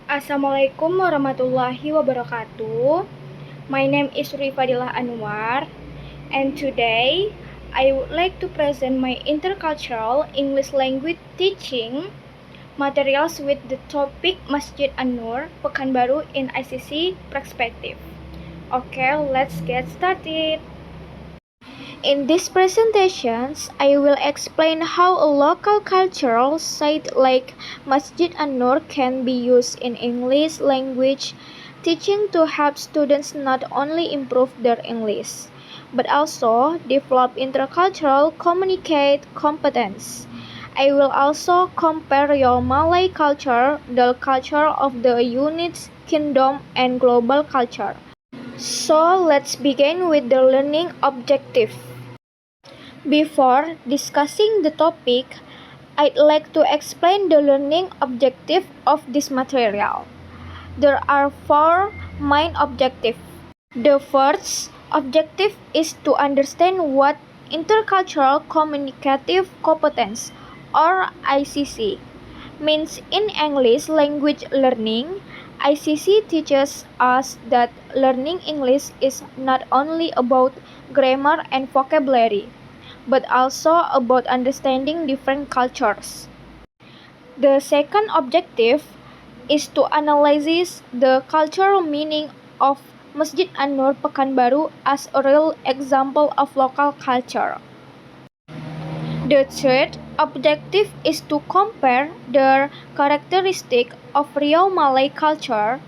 Assalamualaikum warahmatullahi wabarakatuh. My name is Rifadilah Anwar, and today I would like to present my intercultural English language teaching materials with the topic Masjid An-Nur, Pekanbaru in ICC perspective. Okay, let's get started. In these presentations, I will explain how a local cultural site like Masjid An-Nur can be used in English language teaching to help students not only improve their English, but also develop intercultural communicate competence. I will also compare Riau Malay culture, the culture of the United Kingdom, and global culture. So let's begin with the learning objective. Before discussing the topic, I'd like to explain the learning objective of this material. There are four main objectives. The first objective is to understand what intercultural communicative competence or ICC means in English language learning. ICC teaches us that learning English is not only about grammar and vocabulary, but also about understanding different cultures. The second objective is to analyze the cultural meaning of Masjid An-Nur Pekanbaru as a real example of local culture. The third objective is to compare the characteristic of Riau Malay culture,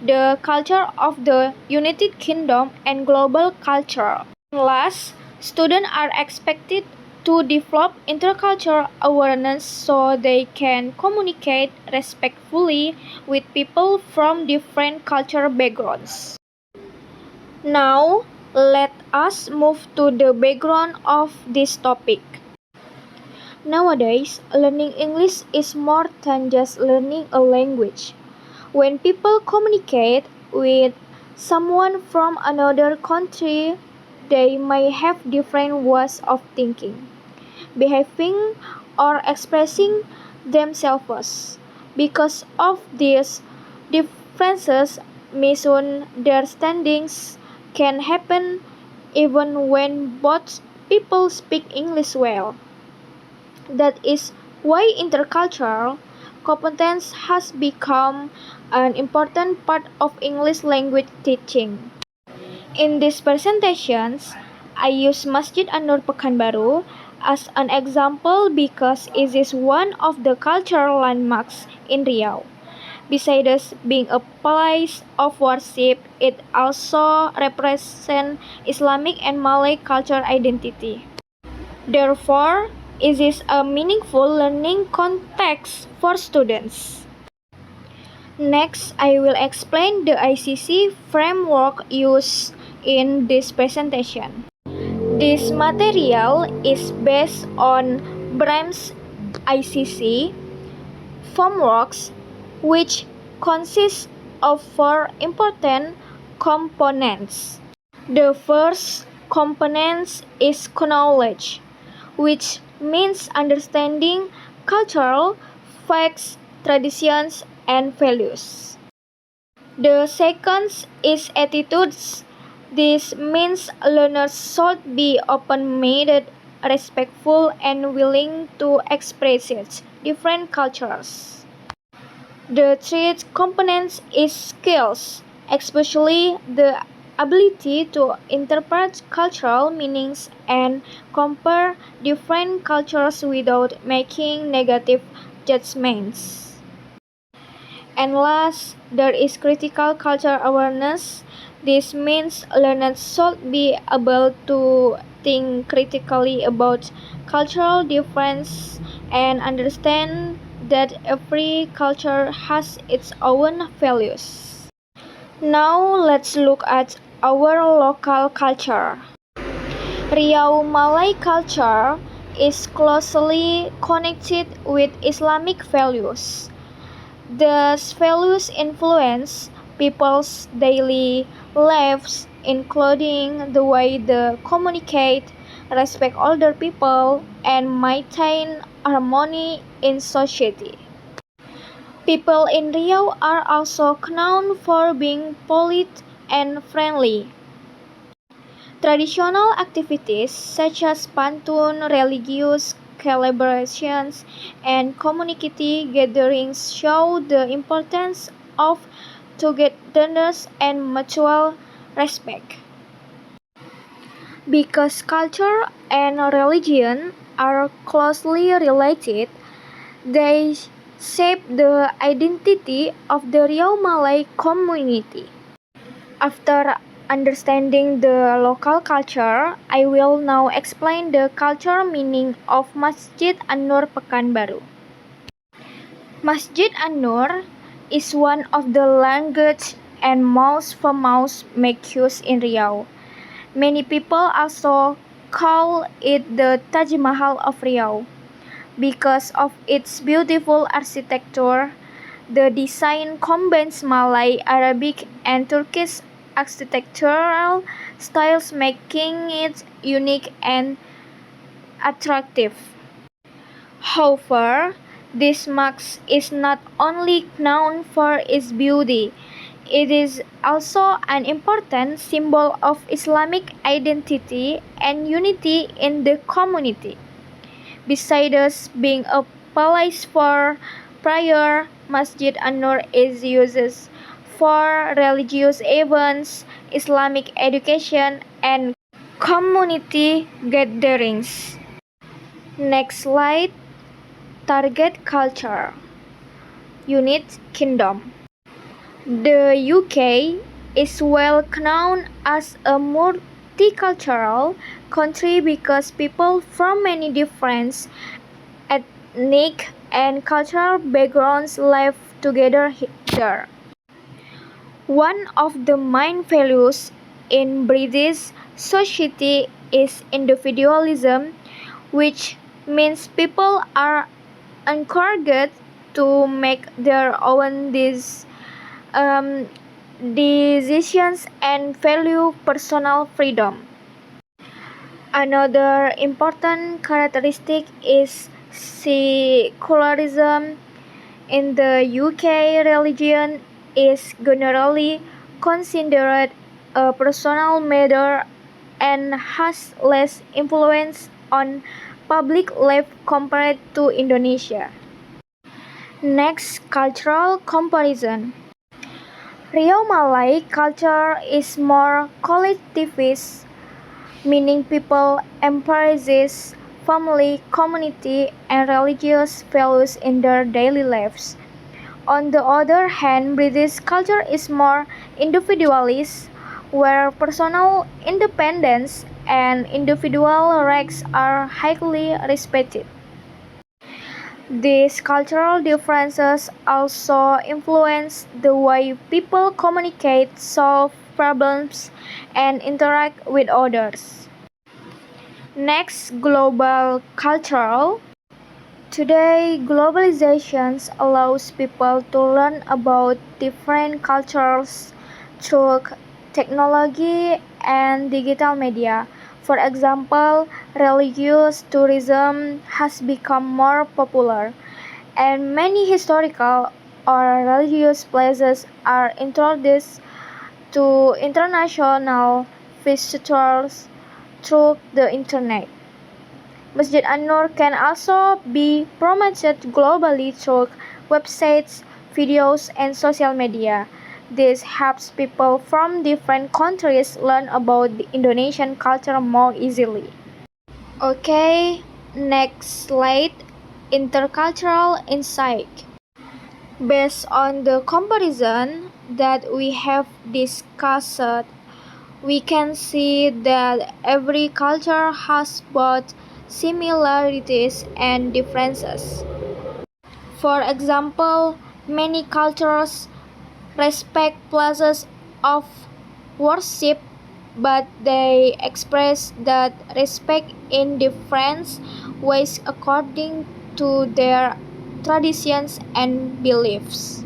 the culture of the United Kingdom, and global culture. Last, students are expected to develop intercultural awareness so they can communicate respectfully with people from different cultural backgrounds. Now, let us move to the background of this topic. Nowadays, learning English is more than just learning a language. When people communicate with someone from another country, they may have different ways of thinking, behaving, or expressing themselves. Because of these differences, misunderstandings can happen even when both people speak English well. That is why intercultural competence has become an important part of English language teaching. In these presentations, I use Masjid An-Nur Pekanbaru as an example because it is one of the cultural landmarks in Riau. Besides being a place of worship, it also represents Islamic and Malay cultural identity. Therefore, it is a meaningful learning context for students. Next, I will explain the ICC framework used in this presentation. This material is based on Brahms ICC frameworks, which consists of four important components. The first component is knowledge, which means understanding cultural facts, traditions, and values. The second is attitudes. This means learners should be open-minded, respectful, and willing to express different cultures. The third component is skills, especially the ability to interpret cultural meanings and compare different cultures without making negative judgments. And last, there is critical cultural awareness. This means learners should be able to think critically about cultural difference and understand that every culture has its own values. Now let's look at our local culture. Riau Malay culture is closely connected with Islamic values. These values influence people's daily lives, including the way they communicate, respect older people, and maintain harmony in society. People in Riau are also known for being polite and friendly. Traditional activities such as pantun, religious celebrations, and community gatherings show the importance of togetherness and mutual respect. Because culture and religion are closely related, they shape the identity of the Riau Malay community. After understanding the local culture, I will now explain the cultural meaning of Masjid An-Nur Pekanbaru. Masjid An-Nur is one of the largest and most famous mosques in Riau. Many people also call it the Taj Mahal of Riau. Because of its beautiful architecture, the design combines Malay, Arabic, and Turkish architectural styles, making it unique and attractive. However, this mosque is not only known for its beauty, it is also an important symbol of Islamic identity and unity in the community. Besides being a place for prayer, Masjid An-Nur is used for religious events, Islamic education, and community gatherings. Next slide, target culture. United Kingdom. The UK is well known as a multicultural country because people from many different ethnic and cultural backgrounds live together there. One of the main values in British society is individualism, which means people are encouraged to make their own decisions and value personal freedom. Another important characteristic is secularism. In the UK, religion is generally considered a personal matter and has less influence on public life compared to Indonesia. Next, cultural comparison. Riau Malay culture is more collectivist, meaning people embrace family, community, and religious values in their daily lives. On the other hand, British culture is more individualist, where personal independence and individual rights are highly respected. These cultural differences also influence the way people communicate, solve problems, and interact with others. Next, global cultural. Today, globalization allows people to learn about different cultures through technology and digital media. For example, religious tourism has become more popular, and many historical or religious places are introduced to international visitors through the internet. Masjid An-Nur can also be promoted globally through websites, videos, and social media. This helps people from different countries learn about the Indonesian culture more easily. Okay, next slide, intercultural insight. Based on the comparison that we have discussed, we can see that every culture has both similarities and differences. For example, many cultures respect places of worship, but they express that respect in different ways according to their traditions and beliefs.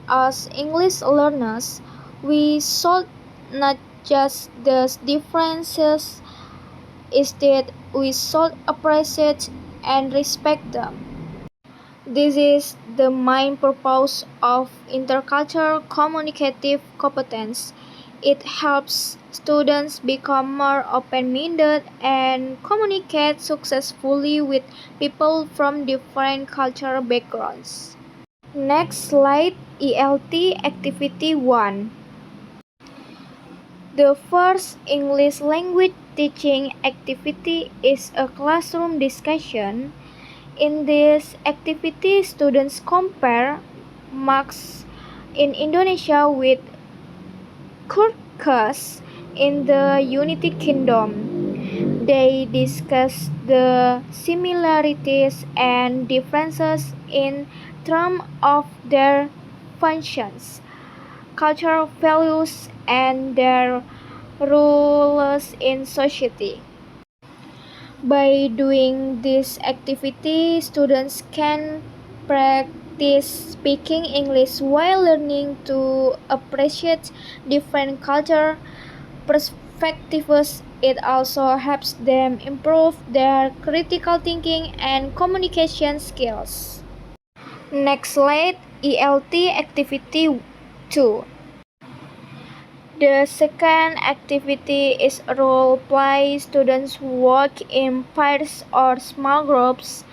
As English learners, we should not just the differences, instead we should appreciate and respect them. This is the main purpose of intercultural communicative competence. It helps students become more open-minded and communicate successfully with people from different cultural backgrounds. Next slide, ELT Activity 1. The first English language teaching activity is a classroom discussion. In this activity, students compare marks in Indonesia with Kirkus in the United Kingdom. They discuss the similarities and differences in terms of their functions, cultural values, and their roles in society. By doing this activity, students can practice speaking English while learning to appreciate different culture perspectives. It also helps them improve their critical thinking and communication skills. Next slide, ELT Activity 2. The second activity is role play. Students work in pairs or small groups.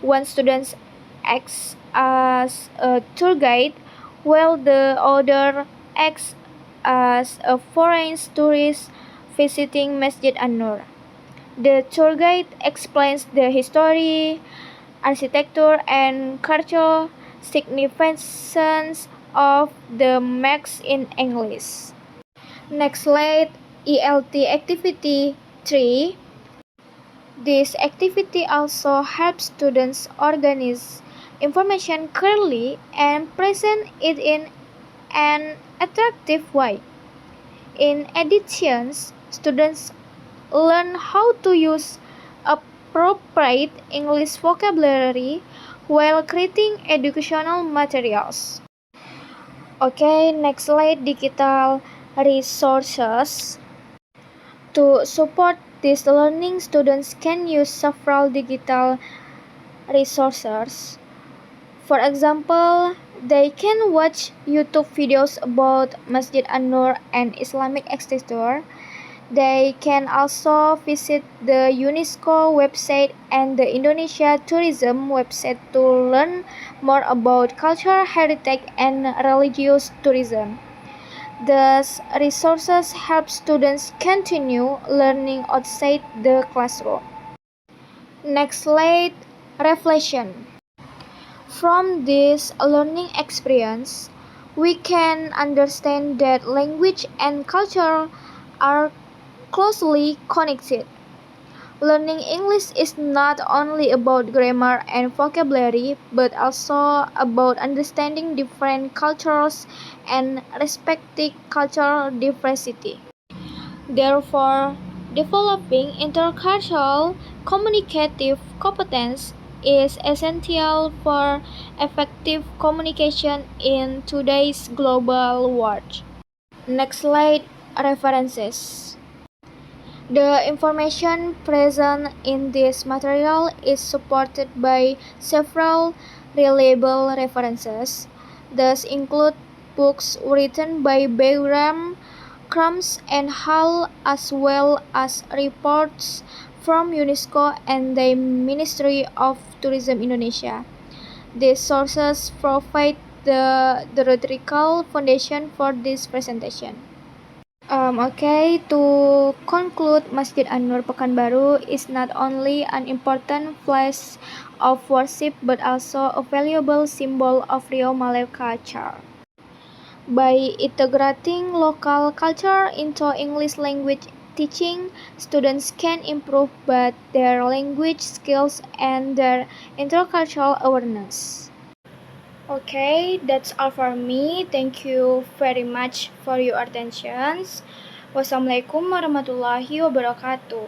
One student acts as a tour guide, while the other acts as a foreign tourist visiting Masjid An-Nur. The tour guide explains the history, architecture, and cultural significance of the mosque in English. Next slide, ELT Activity 3. This activity also helps students organize information clearly and present it in an attractive way. In addition, students learn how to use appropriate English vocabulary while creating educational materials. Okay, next slide, digital resources. To support this learning, students can use several digital resources. For example, they can watch YouTube videos about Masjid An-Nur and Islamic architecture. They can also visit the UNESCO website and the Indonesia Tourism website to learn more about cultural heritage and religious tourism. These resources help students continue learning outside the classroom. Next slide, reflection. From this learning experience, we can understand that language and culture are closely connected. Learning English is not only about grammar and vocabulary, but also about understanding different cultures and respecting cultural diversity. Therefore, developing intercultural communicative competence is essential for effective communication in today's global world. Next slide, references. The information present in this material is supported by several reliable references. These include books written by Bayram, Krams, and Hall, as well as reports from UNESCO and the Ministry of Tourism Indonesia. These sources provide the theoretical foundation for this presentation. To conclude, Masjid An-Nur Pekanbaru is not only an important place of worship but also a valuable symbol of Rio Malay culture. By integrating local culture into English language teaching, students can improve both their language skills and their intercultural awareness. Okay, that's all for me. Thank you very much for your attention. Wassalamualaikum warahmatullahi wabarakatuh.